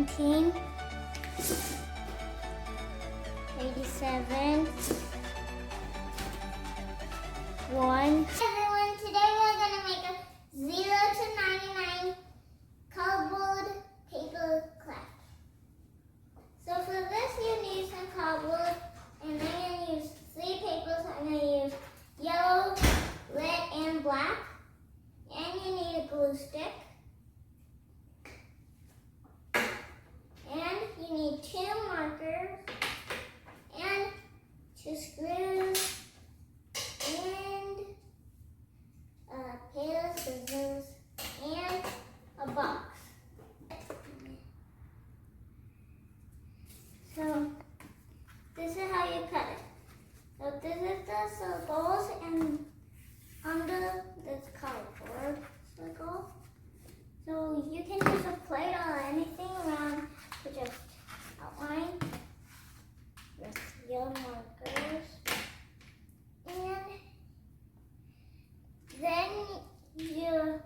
17, 87, 1. Hey everyone, today we're going to make a 0 to 99 cardboard paper craft. So for this you need some cardboard, and I'm going to use 3 papers. I'm going to use yellow, red, and black. And you need a glue stick. And you need 2 markers and 2 screws and a pair of scissors and a box. So this is how you cut it. So this is the circles, and under this cardboard circle. So you can use a plate or anything around to just outline with your markers. And then you're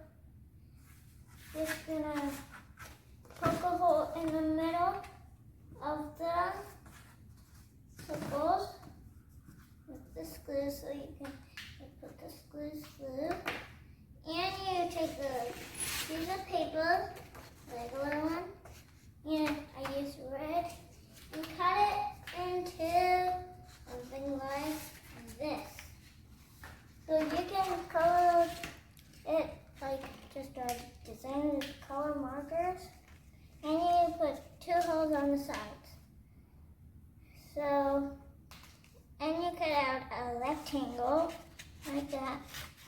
just gonna poke a hole in the middle of the circles with the screw, so you can put the screws through. And you take a piece of paper, regular one, and I use red, and cut it into something like this. So you can color it like just a design with color markers, and you put 2 holes on the sides. So, and you cut out a rectangle like that.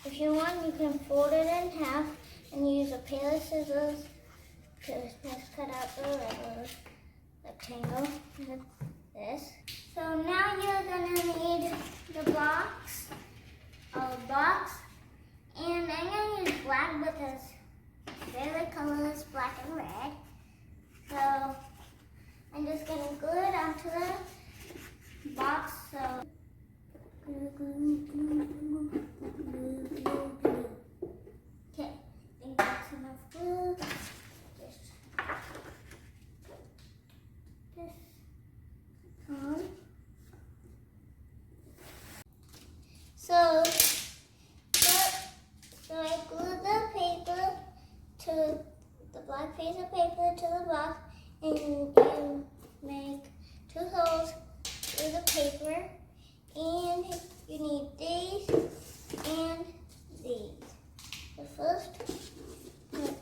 If you want, you can fold it in half and use a pair of scissors to just cut out the regular rectangle like this. So now you're gonna need the box, and I'm gonna use black because favorite color is black and red. So I'm just gonna glue it onto the box. So glue, glue, glue, glue, glue, glue, glue. Okay, I think that's enough glue. Just put this on. So I glue the paper to the black piece of paper to the box, and you make 2 holes through the paper, and you need these and these. So first, put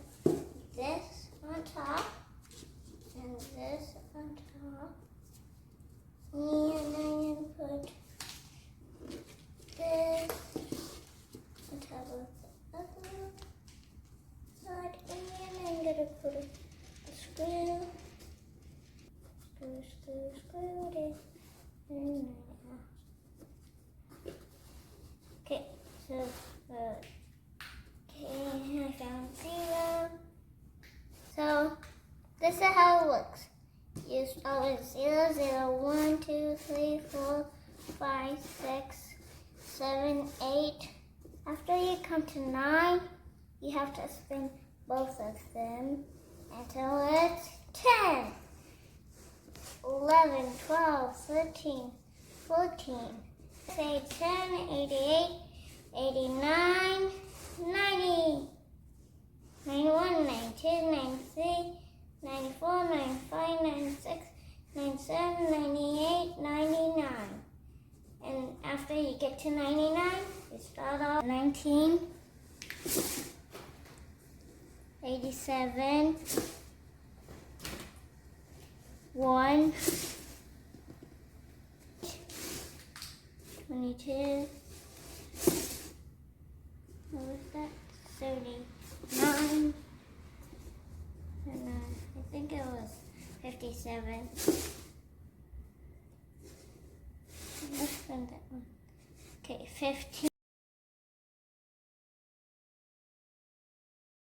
this on top and this on top, and then put this on top of the other side, and I'm going to put a screw it in. Okay, so I found 0. So this is how it looks. You start with 0, 0, 1, 2, 3, 4, 5, 6, 7, 8. After you come to 9, you have to spin both of them until it's 10, 11, 12, 13, 14. Say 10, 88, 89, 90, 91, 92, 93, 94, 95, 96, 97, 98, 99. And after you get to 99, you start off 19, 87, 1, 22, what was that? 39, and I think it was 57. Let's spin that one. Okay, 15.